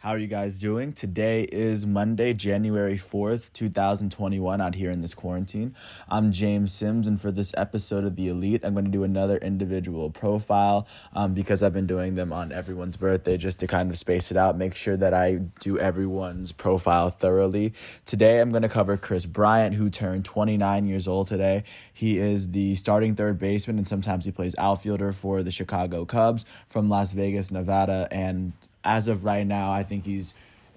How are you guys doing? Today is Monday, January 4th, 2021, out here in this quarantine. I'm James Sims, and for this episode of The Elite, I'm going to do another individual profile because I've been doing them on everyone's birthday just to kind of space it out, make sure that I do everyone's profile thoroughly. Today, I'm going to cover Kris Bryant, who turned 29 years old today. He is the starting third baseman, and sometimes he plays outfielder for the Chicago Cubs from Las Vegas, Nevada, and as of right now, I think he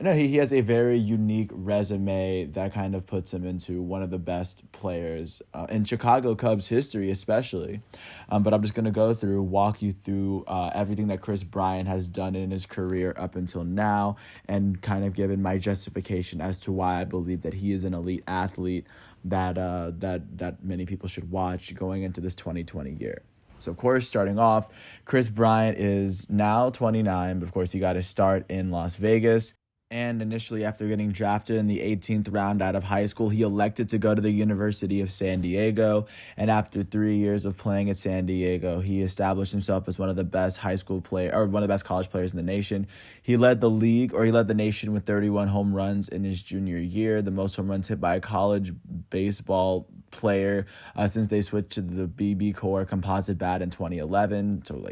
has a very unique resume that kind of puts him into one of the best players in Chicago Cubs history, especially. But I'm just going to walk you through everything that Kris Bryant has done in his career up until now, and kind of given my justification as to why I believe that he is an elite athlete that many people should watch going into this 2020 year. So, of course, starting off, Kris Bryant is now 29, but of course, he got his start in Las Vegas. And initially, after getting drafted in the 18th round out of high school, he elected to go to the University of San Diego. And after 3 years of playing at San Diego, he established himself as one of the best one of the best college players in the nation. He led the nation with 31 home runs in his junior year, the most home runs hit by a college baseball player since they switched to the BB Core composite bat in 2011. So,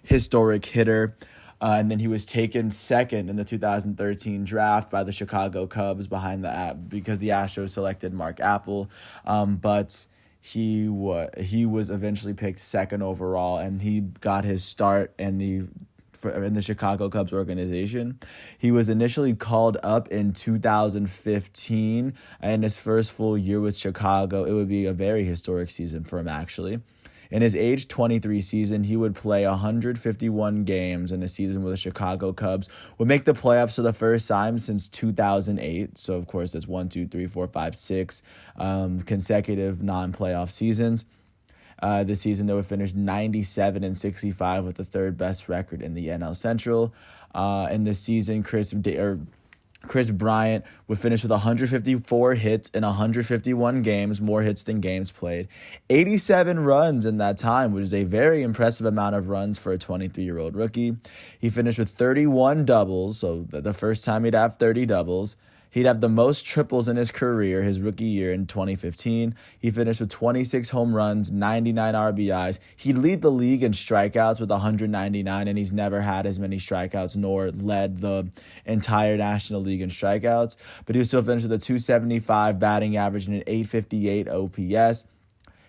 historic hitter. And then he was taken second in the 2013 draft by the Chicago Cubs because the Astros selected Mark Appel. But he was eventually picked second overall, and he got his start in the Chicago Cubs organization. He was initially called up in 2015, and his first full year with Chicago, it would be a very historic season for him, actually. In his age 23 season, he would play 151 games in a season with the Chicago Cubs, would make the playoffs for the first time since 2008. So, of course, that's 6 consecutive non-playoff seasons. This season, they would finish 97-65 with the third best record in the NL Central. In this season, Kris Bryant would finish with 154 hits in 151 games, more hits than games played. 87 runs in that time, which is a very impressive amount of runs for a 23-year-old rookie. He finished with 31 doubles, so the first time he'd have 30 doubles. He'd have the most triples in his career, his rookie year in 2015. He finished with 26 home runs, 99 RBIs. He'd lead the league in strikeouts with 199, and he's never had as many strikeouts nor led the entire National League in strikeouts. But he was still finished with a 275 batting average and an 858 OPS.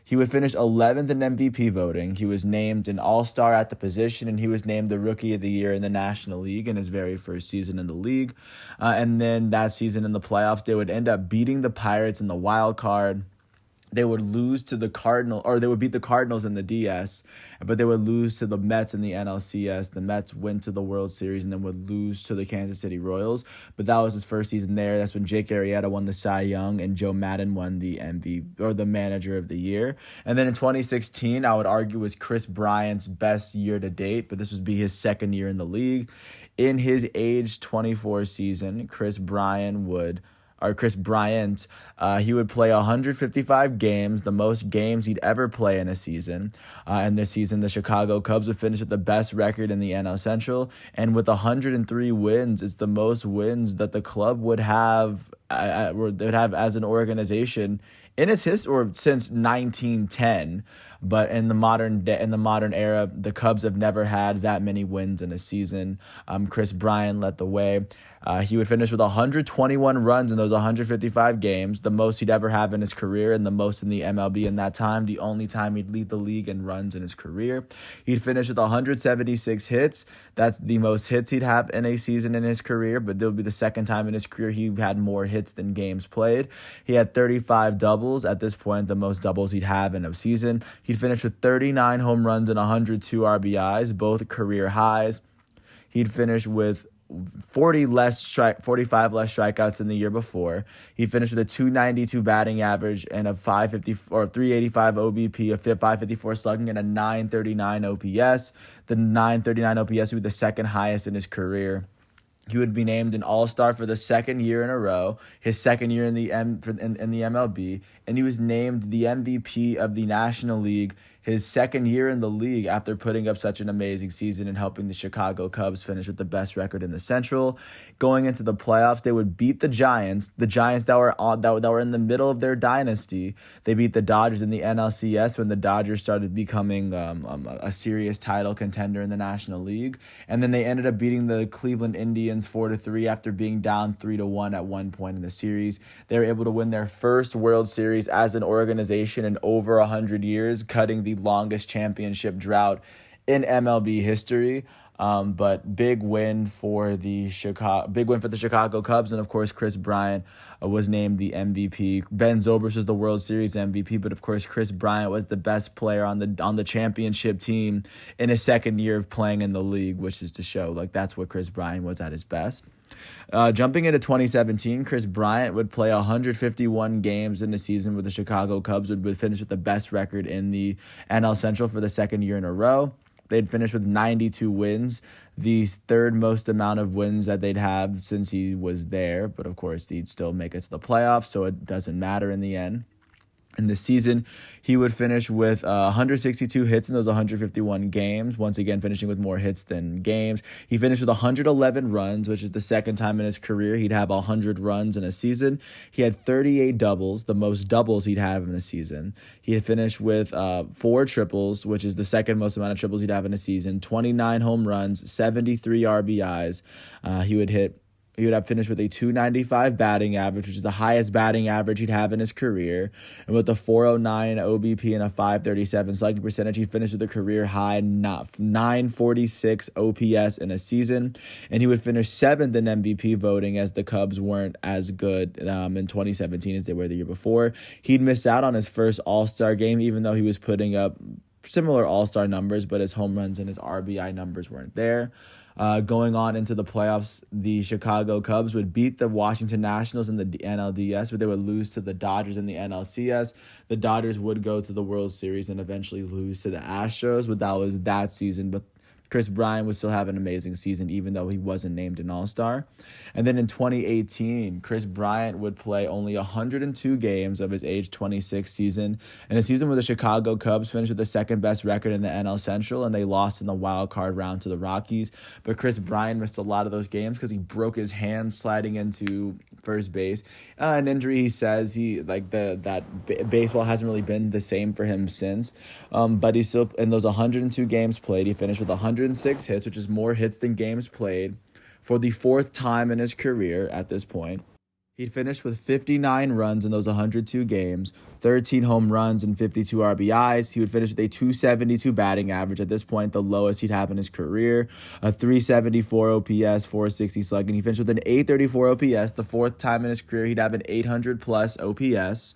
He would finish 11th in MVP voting. He was named an all-star at the position, and he was named the Rookie of the Year in the National League in his very first season in the league. And then that season in the playoffs, they would end up beating the Pirates in the wild card. They would lose to the Cardinals, or they would beat the Cardinals in the DS, but they would lose to the Mets in the NLCS. The Mets went to the World Series and then would lose to the Kansas City Royals. But that was his first season there. That's when Jake Arrieta won the Cy Young and Joe Madden won the MVP, or the Manager of the Year. And then in 2016, I would argue was Kris Bryant's best year to date, but this would be his second year in the league. In his age 24 season, Kris Bryant, he would play 155 games, the most games he'd ever play in a season. And this season, the Chicago Cubs would finish with the best record in the NL Central. And with 103 wins, it's the most wins that the club would have as an organization in its history, or since 1910. But in the modern era, the Cubs have never had that many wins in a season. Kris Bryant led the way. He would finish with 121 runs in those 155 games, the most he'd ever have in his career and the most in the MLB in that time, the only time he'd lead the league in runs in his career. He'd finish with 176 hits. That's the most hits he'd have in a season in his career, but it would be the second time in his career he had more hits than games played. He had 35 doubles. At this point, the most doubles he'd have in a season. He'd finish with 39 home runs and 102 RBIs, both career highs. He'd finish with 45 less strikeouts than the year before. He finished with a 292 batting average and a 385 OBP, a 554 slugging, and a 939 OPS. The 939 OPS would be the second highest in his career. He would be named an all-star for the second year in a row, his second year in the MLB, and he was named the MVP of the National League his second year in the league after putting up such an amazing season and helping the Chicago Cubs finish with the best record in the Central. Going into the playoffs, they would beat the Giants that were in the middle of their dynasty. They beat the Dodgers in the NLCS when the Dodgers started becoming a serious title contender in the National League. And then they ended up beating the Cleveland Indians 4-3 after being down 3-1 at one point in the series. They were able to win their first World Series as an organization in over 100 years, cutting the longest championship drought in MLB history. But big win for the Chicago Cubs, and of course Kris Bryant was named the MVP. Ben Zobrist was the World Series MVP, but of course Kris Bryant was the best player on the championship team in his second year of playing in the league, which is to show that's what Kris Bryant was at his best. Jumping into 2017, Kris Bryant would play 151 games in the season with the Chicago Cubs, would finish with the best record in the NL Central for the second year in a row. They'd finish with 92 wins, the third most amount of wins that they'd have since he was there. But of course, he'd still make it to the playoffs, so it doesn't matter in the end. In the season, he would finish with 162 hits in those 151 games, once again finishing with more hits than games. He finished with 111 runs, which is the second time in his career he'd have 100 runs in a season. He had 38 doubles, the most doubles he'd have in a season. He had finished with 4 triples, which is the second most amount of triples he'd have in a season, 29 home runs, 73 RBIs. He would have finished with a 295 batting average, which is the highest batting average he'd have in his career. And with a 409 OBP and a 537 slugging percentage, he finished with a career high 946 OPS in a season. And he would finish 7th in MVP voting, as the Cubs weren't as good in 2017 as they were the year before. He'd miss out on his first All-Star game, even though he was putting up similar All-Star numbers, but his home runs and his RBI numbers weren't there. Going on into the playoffs, the Chicago Cubs would beat the Washington Nationals in the NLDS, but they would lose to the Dodgers in the NLCS. The Dodgers would go to the World Series and eventually lose to the Astros, but that was that season. But Kris Bryant would still have an amazing season, even though he wasn't named an All-Star. And then in 2018, Kris Bryant would play only 102 games of his age 26 season, and a season where the Chicago Cubs finished with the second best record in the NL Central, and they lost in the wild card round to the Rockies. But Kris Bryant missed a lot of those games because he broke his hand sliding into first base. An injury, he says, baseball hasn't really been the same for him since. But he's still, in those 102 games played, he finished with 106 hits, which is more hits than games played, for the fourth time in his career at this point. He'd finished with 59 runs in those 102 games, 13 home runs, and 52 RBIs. He would finish with a 272 batting average, at this point the lowest he'd have in his career, a 374 OPS, 460 slugging. He finished with an 834 OPS, the fourth time in his career he'd have an 800-plus OPS.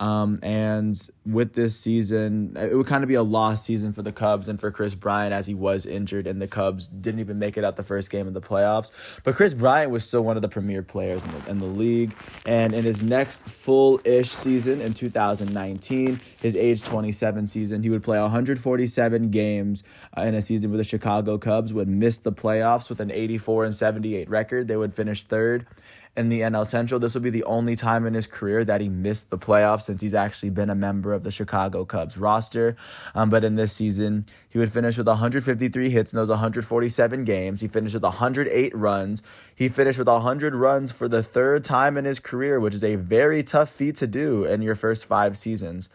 And with this season, it would kind of be a lost season for the Cubs and for Kris Bryant, as he was injured, and the Cubs didn't even make it out the first game of the playoffs. But Kris Bryant was still one of the premier players in the league. And in his next full-ish season in 2019, his age 27 season, he would play 147 games in a season where the Chicago Cubs would miss the playoffs with an 84-78 record. They would finish third in the NL Central. This will be the only time in his career that he missed the playoffs since he's actually been a member of the Chicago Cubs roster. But in this season, he would finish with 153 hits in those 147 games. He finished with 108 runs. He finished with 100 runs for the third time in his career, which is a very tough feat to do in your first 5 seasons.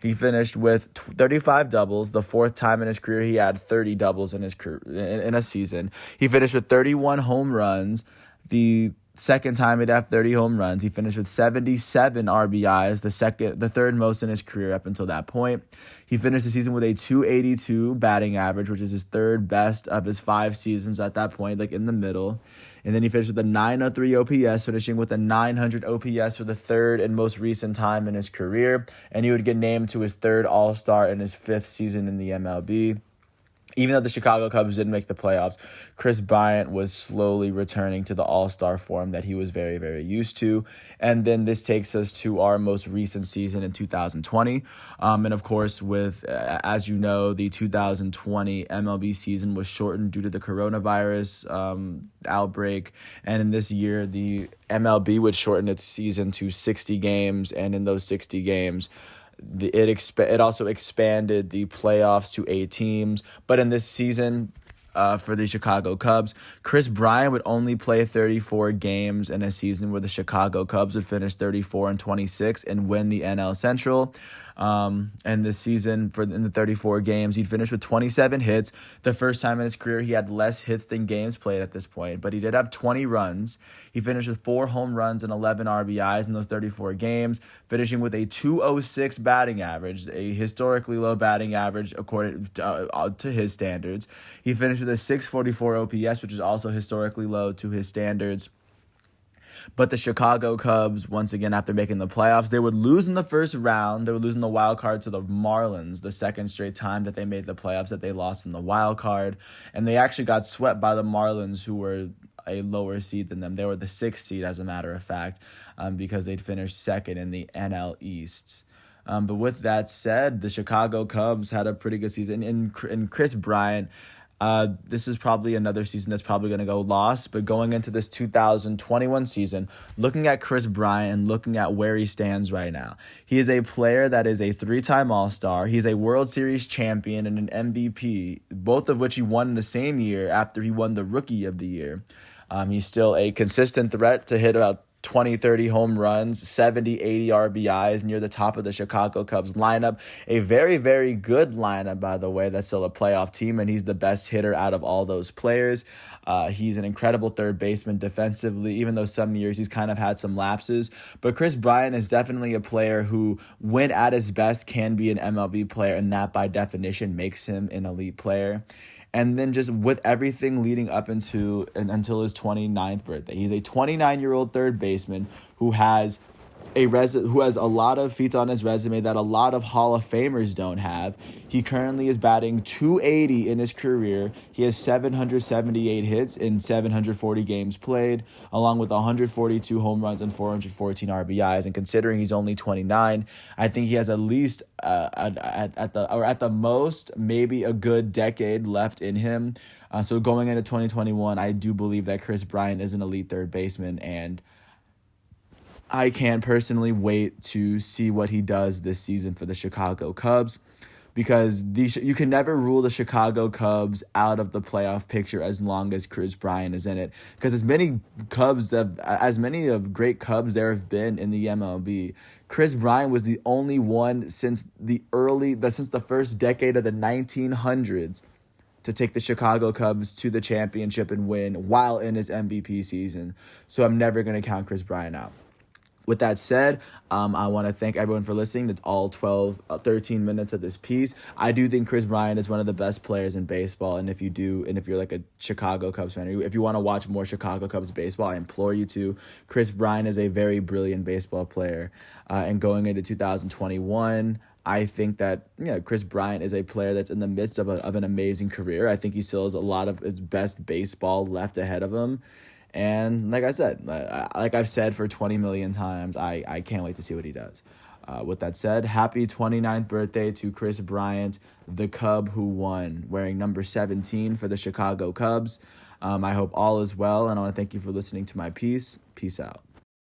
He finished with 35 doubles. The fourth time in his career he had 30 doubles in his career, in a season. He finished with 31 home runs. The second time he'd have 30 home runs. He finished with 77 RBIs, the third most in his career up until that point. He finished the season with a 282 batting average, which is his third best of his 5 seasons at that point, in the middle. And then he finished with a 903 OPS, finishing with a 900 OPS for the third and most recent time in his career. And he would get named to his third All-Star in his 5th season in the MLB. Even though the Chicago Cubs didn't make the playoffs, Kris Bryant was slowly returning to the all-star form that he was very, very used to. And then this takes us to our most recent season in 2020. And of course, as you know, the 2020 MLB season was shortened due to the coronavirus outbreak. And in this year, the MLB would shorten its season to 60 games. And in those 60 games, It also expanded the playoffs to 8 teams. But in this season, for the Chicago Cubs, Kris Bryant would only play 34 games in a season where the Chicago Cubs would finish 34-26 and win the NL Central. And this season, in the 34 games, he'd finished with 27 hits. The first time in his career, he had less hits than games played at this point, but he did have 20 runs. He finished with 4 home runs and 11 RBIs in those 34 games, finishing with a 206 batting average, a historically low batting average according to his standards. He finished with a 644 OPS, which is also historically low to his standards. But the Chicago Cubs, once again, after making the playoffs, they would lose in the first round. They would lose in the wild card to the Marlins, the second straight time that they made the playoffs that they lost in the wild card. And they actually got swept by the Marlins, who were a lower seed than them. They were the 6th seed, as a matter of fact, because they'd finished second in the NL East. But with that said, the Chicago Cubs had a pretty good season. And Kris Bryant, this is probably another season that's probably going to go lost, but going into this 2021 season, looking at Kris Bryant and looking at where he stands right now, he is a player that is a 3-time All-Star. He's a World Series champion and an MVP, both of which he won the same year after he won the Rookie of the Year. He's still a consistent threat to hit about 20, 30 home runs, 70, 80 RBIs near the top of the Chicago Cubs lineup. A very, very good lineup, by the way. That's still a playoff team, and he's the best hitter out of all those players. He's an incredible third baseman defensively, even though some years he's kind of had some lapses. But Kris Bryant is definitely a player who, when at his best, can be an MLB player, and that by definition makes him an elite player. And then just with everything leading up until his 29th birthday, he's a 29-year-old third baseman who has a lot of feats on his resume that a lot of Hall of Famers don't have. He currently is batting .280 in his career. He has 778 hits in 740 games played, along with 142 home runs and 414 RBIs. And considering he's only 29, I think he has at least at the most maybe a good decade left in him. So going into 2021, I do believe that Kris Bryant is an elite third baseman, and I can't personally wait to see what he does this season for the Chicago Cubs, because you can never rule the Chicago Cubs out of the playoff picture as long as Kris Bryant is in it. Because as many of great Cubs there have been in the MLB, Kris Bryant was the only one since the first decade of the 1900s to take the Chicago Cubs to the championship and win while in his MVP season. So I'm never going to count Kris Bryant out. With that said, I want to thank everyone for listening to all 13 minutes of this piece. I do think Kris Bryant is one of the best players in baseball, and if you're like a Chicago Cubs fan, or if you want to watch more Chicago Cubs baseball, I implore you to. Kris Bryant is a very brilliant baseball player, and going into 2021, I think that Kris Bryant is a player that's in the midst of an amazing career. I think he still has a lot of his best baseball left ahead of him. And like I said, like I've said for 20 million times, I can't wait to see what he does. With that said, happy 29th birthday to Kris Bryant, the Cub who won, wearing number 17 for the Chicago Cubs. I hope all is well, and I want to thank you for listening to my piece. Peace out.